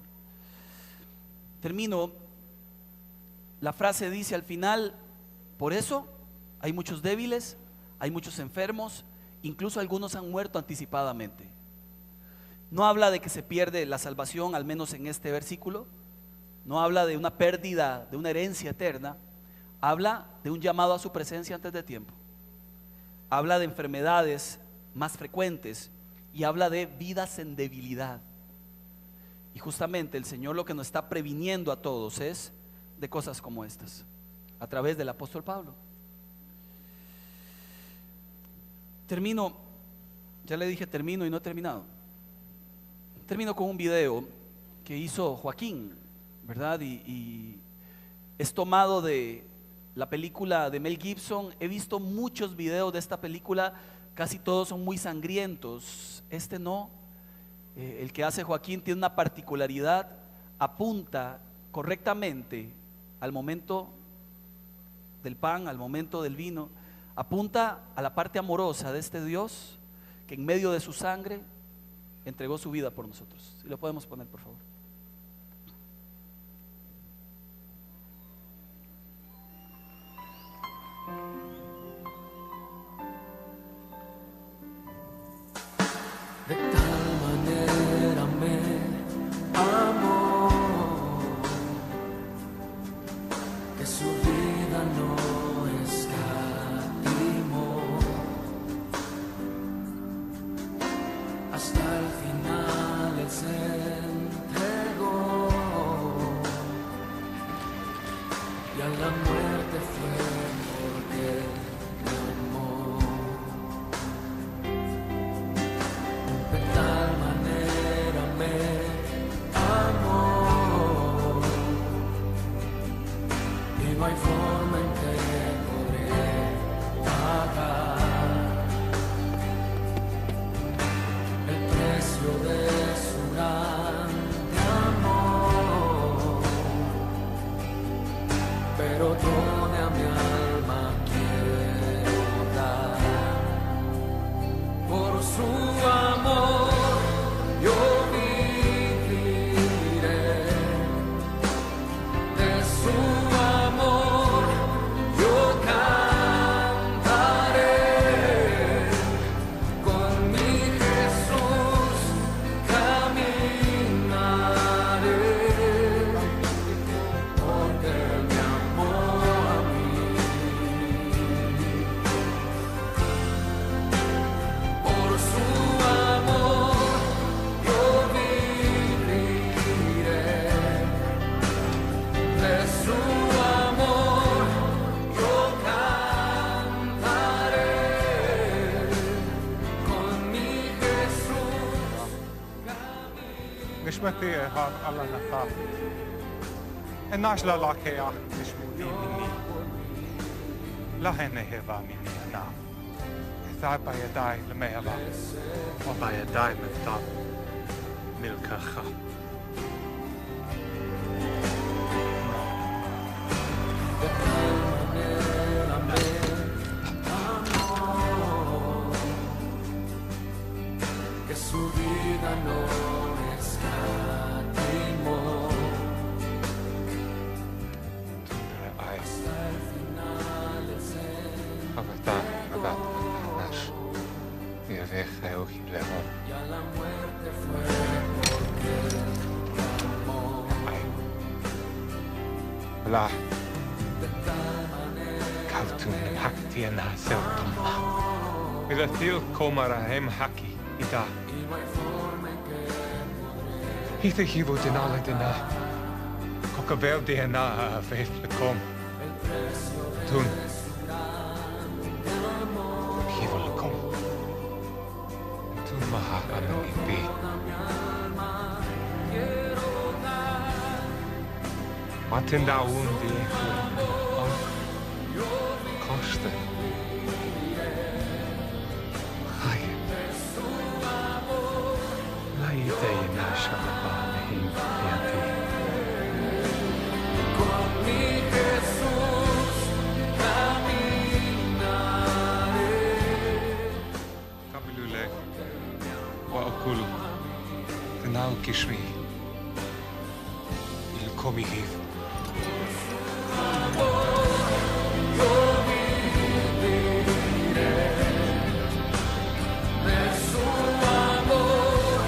Termino. La frase dice al final, por eso hay muchos débiles, hay muchos enfermos, incluso algunos han muerto anticipadamente. No habla de que se pierde la salvación, al menos en este versículo. No habla de una pérdida, de una herencia eterna. Habla de un llamado a su presencia antes de tiempo. Habla de enfermedades más frecuentes y habla de vidas en debilidad. Y justamente el Señor lo que nos está previniendo a todos es de cosas como estas, a través del apóstol Pablo. Termino, ya le dije termino y no he terminado. Termino con un video que hizo Joaquín, ¿verdad? Y es tomado de la película de Mel Gibson. He visto muchos videos de esta película, casi todos son muy sangrientos. Este no. El que hace Joaquín tiene una particularidad, apunta correctamente al momento del pan, al momento del vino, apunta a la parte amorosa de este Dios que en medio de su sangre entregó su vida por nosotros. Si lo podemos poner, por favor. De tal manera me amó que su vida no escatimó, hasta el final Él se entregó. Nishmati Allah Nathaf. And Nashla Lakeach Nishmuti Mini. Lahene Heva Mini Anaf. Thai by a die, Lemehava. Or by a diamond top. Milkacha. Su vida no escatimó hasta el final del ser y a la muerte fue porque amó de tal manera With a field comara hem haki ita. y no hay forma en que Hithe hivo dinala dina. Cocavel dina a faith the com. el precio Tun. de su grande amor Hivo the com. Tun maha anang ibi. toda mi alma quiero dar Matinda undi. Koste. Hai. La idea shababa him yati. con mi Jesús caminaré. Kabilule. Wa okulu. Tenau kishmi. Il komi hiv. De su amor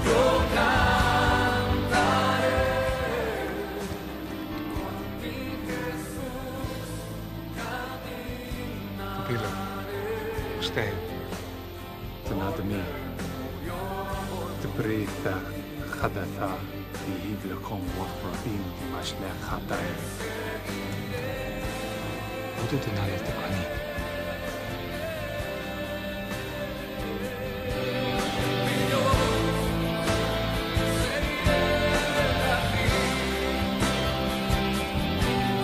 yo cantaré. Con mi Jesús Kabila. Stay. تنادمي تبريثا خدثا يهيب لكم وطرابين مشلق خطر 모두 나의 뜻하니.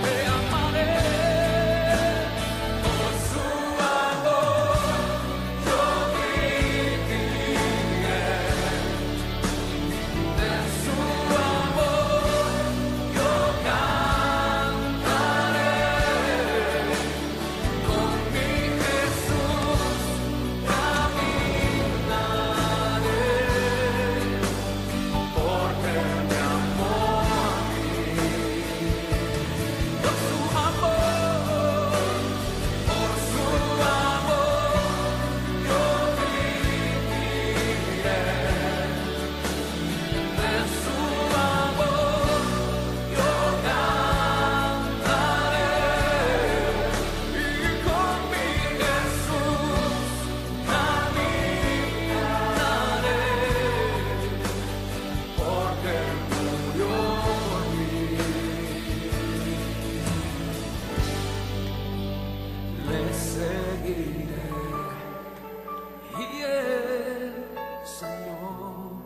te amaré. Por su amor yo viviré. De su amor yo cantaré. Con mi Jesús caminaré. Porque me amó a mí. Por su amor yo viviré. De su amor yo cantaré. Y con mi Jesús caminaré. Porque murió por mí. Le seguiré y el Señor,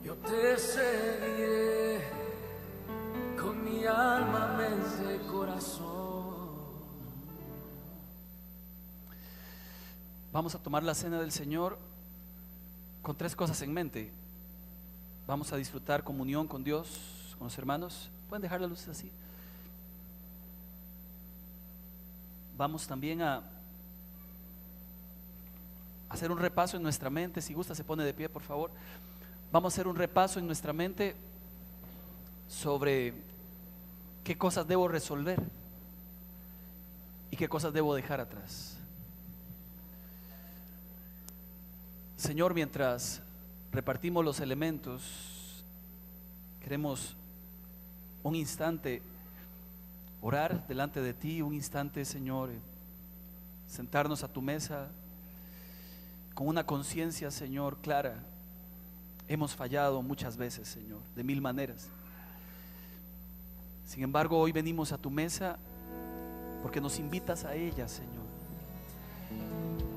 yo te seguiré con mi alma, mente y corazón. Vamos a tomar la cena del Señor con tres cosas en mente. Vamos a disfrutar comunión con Dios, con los hermanos. ¿Pueden dejar las luces así? Vamos también a hacer un repaso en nuestra mente. Si gusta, se pone de pie, por favor. Vamos a hacer un repaso en nuestra mente sobre qué cosas debo resolver y qué cosas debo dejar atrás. Señor, mientras repartimos los elementos, queremos un instante orar delante de ti, un instante, Señor, sentarnos a tu mesa con una conciencia, Señor, clara. Hemos fallado muchas veces, Señor, de mil maneras. Sin embargo, hoy venimos a tu mesa porque nos invitas a ella, Señor.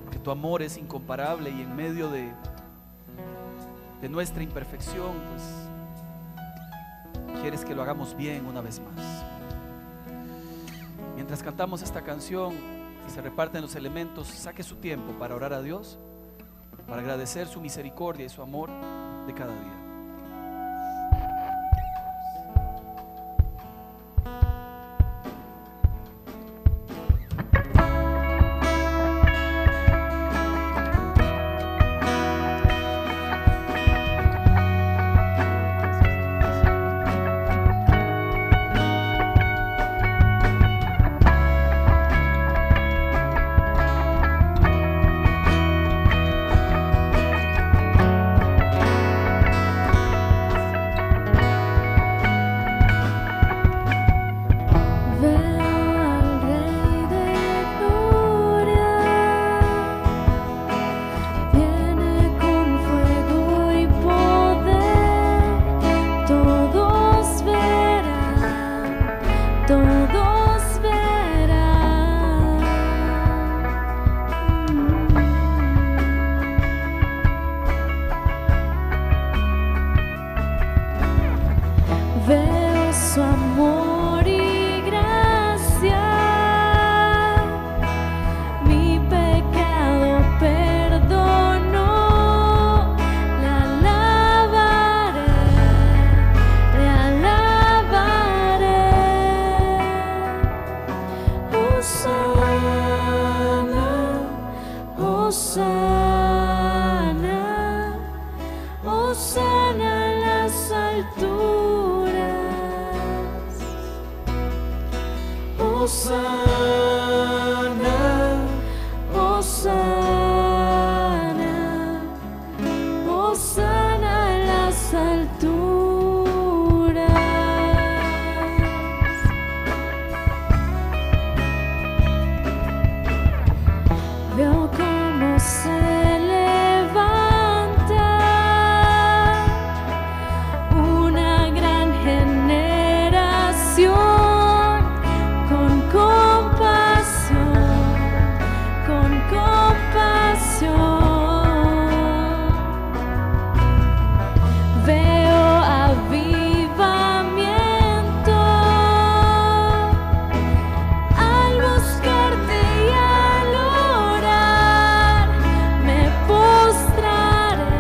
Porque tu amor es incomparable y en medio de de nuestra imperfección, pues quieres que lo hagamos bien una vez más. Mientras cantamos esta canción y se reparten los elementos, saque su tiempo para orar a Dios, para agradecer su misericordia y su amor de cada día. Veo su amor y gracia, mi pecado perdonó, le alabaré, Hosana, Hosana, Hosana en las alturas. Hosana, Hosana, Hosana en las alturas. Veo cómo se levanta una gran generación. Veo avivamiento al buscarte y al orar. Me postraré,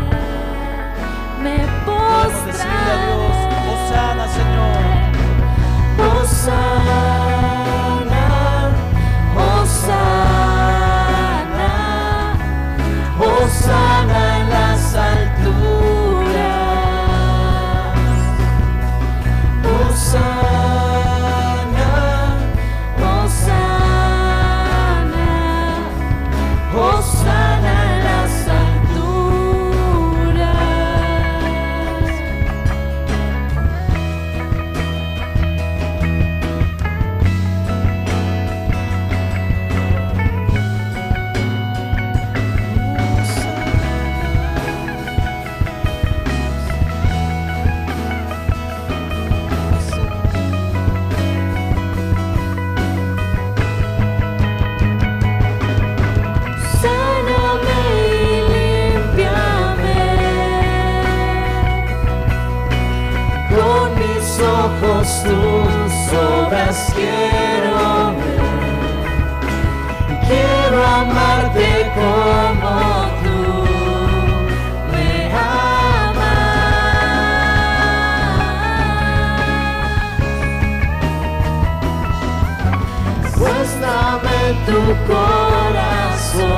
me Podemos decirle a Dios, postraré. Hosana, Señor. Hosana, Hosana, Hosana en las alturas. Hosana, Hosana, Hosana en las alturas. Sáname y límpiame, con mis ojos tus obras quiero ver. Quiero amarte como tú me amas. Muéstrame tu corazón,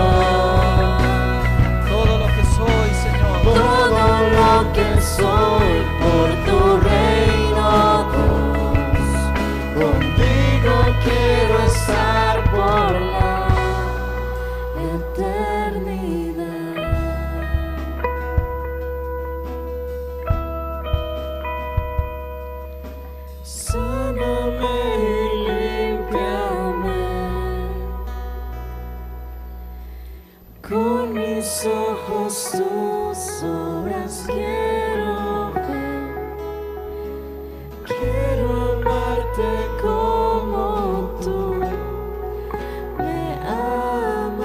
Todo lo que soy, Señor. todo lo que soy por tu reino, Dios. Contigo quiero estar por la eternidad. Sáname y límpiame, con mis ojos tus obras quiero ver. Quiero amarte como tú me amas.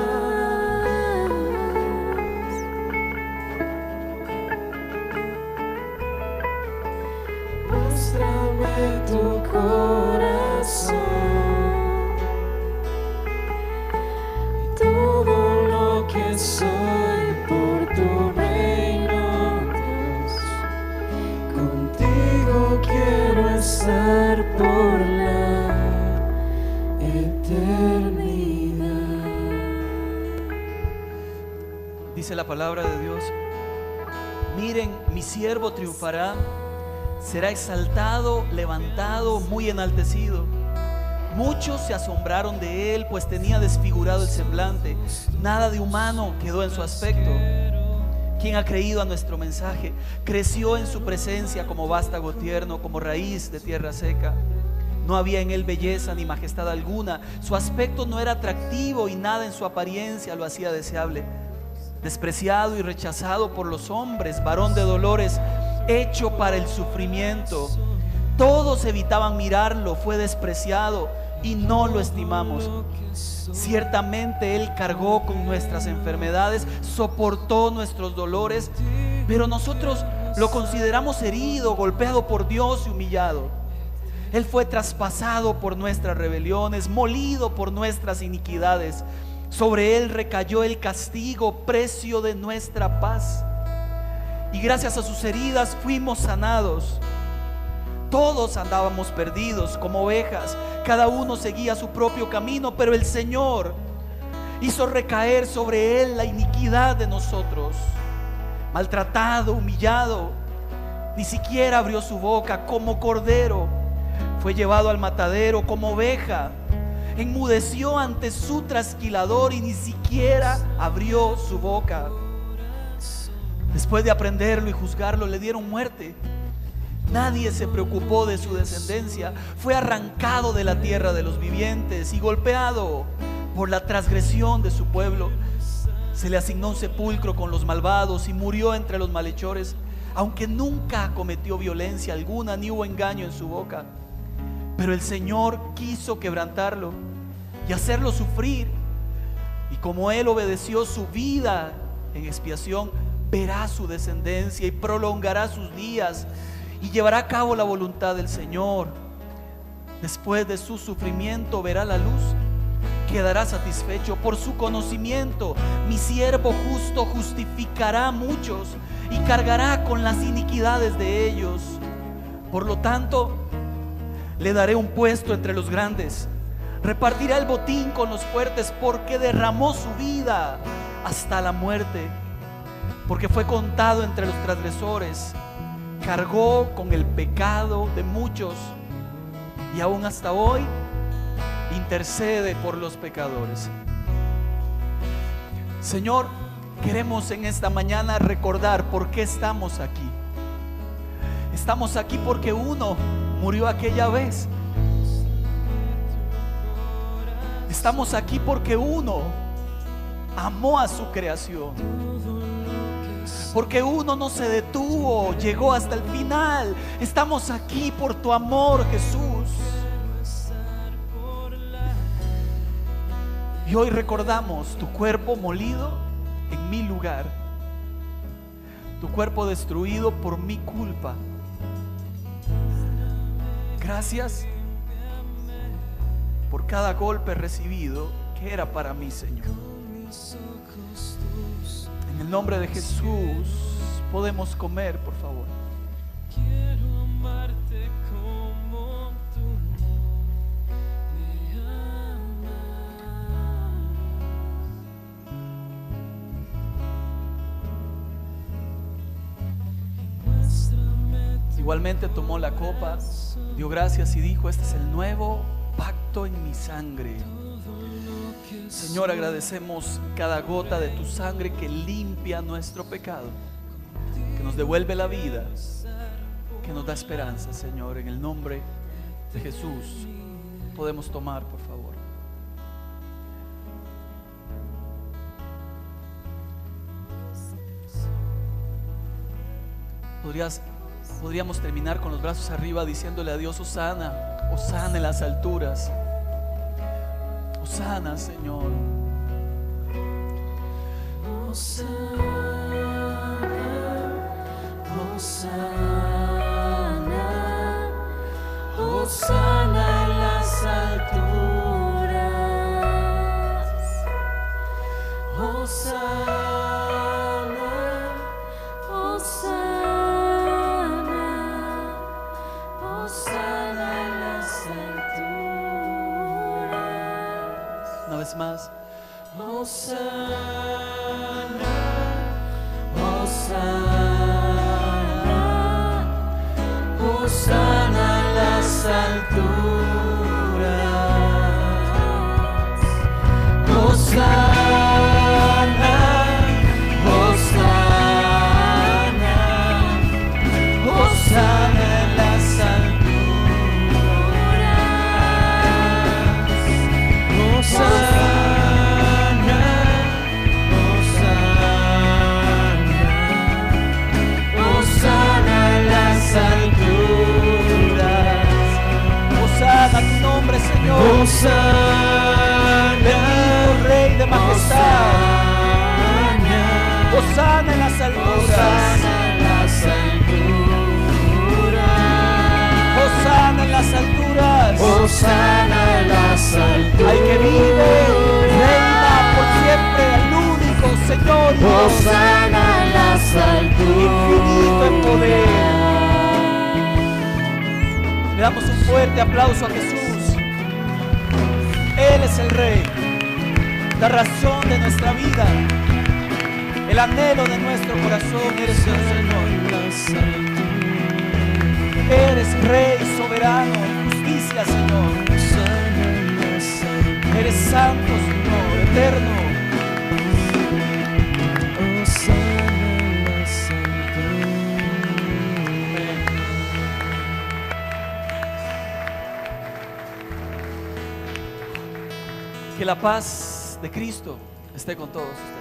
soy por tu reino, Dios. Contigo quiero estar por la eternidad. Dice la palabra de Dios: miren, mi siervo triunfará, será exaltado, levantado, muy enaltecido. Muchos se asombraron de él, pues tenía desfigurado el semblante. Nada de humano quedó en su aspecto. ¿Quién ha creído a nuestro mensaje? Creció en su presencia como vástago tierno, como raíz de tierra seca. No había en él belleza ni majestad alguna. Su aspecto no era atractivo y nada en su apariencia lo hacía deseable. Despreciado y rechazado por los hombres, varón de dolores, hecho para el sufrimiento. Todos evitaban mirarlo, fue despreciado y no lo estimamos. Ciertamente Él cargó con nuestras enfermedades, soportó nuestros dolores, pero nosotros lo consideramos herido, golpeado por Dios y humillado. Él fue traspasado por nuestras rebeliones, molido por nuestras iniquidades. Sobre Él recayó el castigo, precio de nuestra paz. Y gracias a sus heridas fuimos sanados. Todos andábamos perdidos como ovejas, cada uno seguía su propio camino, pero el Señor hizo recaer sobre Él la iniquidad de nosotros. Maltratado, humillado, ni siquiera abrió su boca. Como cordero fue llevado al matadero, como oveja enmudeció ante su trasquilador y ni siquiera abrió su boca. Después de aprenderlo y juzgarlo, le dieron muerte. Nadie se preocupó de su descendencia. Fue arrancado de la tierra de los vivientes y golpeado por la transgresión de su pueblo. Se le asignó un sepulcro con los malvados y murió entre los malhechores, aunque nunca cometió violencia alguna ni hubo engaño en su boca. Pero el Señor quiso quebrantarlo y hacerlo sufrir, y como Él obedeció su vida en expiación, verá su descendencia y prolongará sus días y llevará a cabo la voluntad del Señor. Después de su sufrimiento verá la luz, quedará satisfecho por su conocimiento. Mi siervo justo justificará a muchos y cargará con las iniquidades de ellos. Por lo tanto, le daré un puesto entre los grandes, repartirá el botín con los fuertes, porque derramó su vida hasta la muerte, porque fue contado entre los transgresores, cargó con el pecado de muchos y aún hasta hoy intercede por los pecadores. Señor, queremos en esta mañana recordar por qué estamos aquí. Estamos aquí porque uno murió aquella vez. Estamos aquí porque uno amó a su creación, porque uno no se detuvo, llegó hasta el final. Estamos aquí por tu amor, Jesús. Y hoy recordamos tu cuerpo molido en mi lugar, tu cuerpo destruido por mi culpa. Gracias por cada golpe recibido que era para mí, Señor. En el nombre de Jesús podemos comer, por favor. Quiero amarte como tú me amas. Igualmente tomó la copa, dio gracias y dijo: este es el nuevo pacto en mi sangre. Señor, agradecemos cada gota de tu sangre que limpia nuestro pecado, que nos devuelve la vida, que nos da esperanza, Señor. En el nombre de Jesús podemos tomar, por favor. Podríamos terminar con los brazos arriba diciéndole a Dios: Hosana, Hosana en las alturas. Hosana, Señor. Hosana, Hosana, Hosana en las alturas. Hosana, Hosana, Hosana en las alturas. Una vez más. Hosana, Hosana, Hosana en las alturas. Hosana, Hosana, Hosana en las alturas. Hosana, Hosana en las alturas. Hosana tu nombre, Señor. Hosana, Rey de majestad. Hosana, Hosana en las alturas. Hosana en las alturas. Hosana en las alturas. Hosana en las alturas. Al que vive, reina por siempre, al único Señor Dios, Hosana en las infinito en poder. alturas. Le damos un fuerte aplauso a Jesús. Él es el Rey, la razón de nuestra vida, el anhelo de nuestro corazón. Eres el Señor. Eres Rey soberano, justicia, Señor. Eres santo, Señor, eterno. Que la paz de Cristo esté con todos ustedes.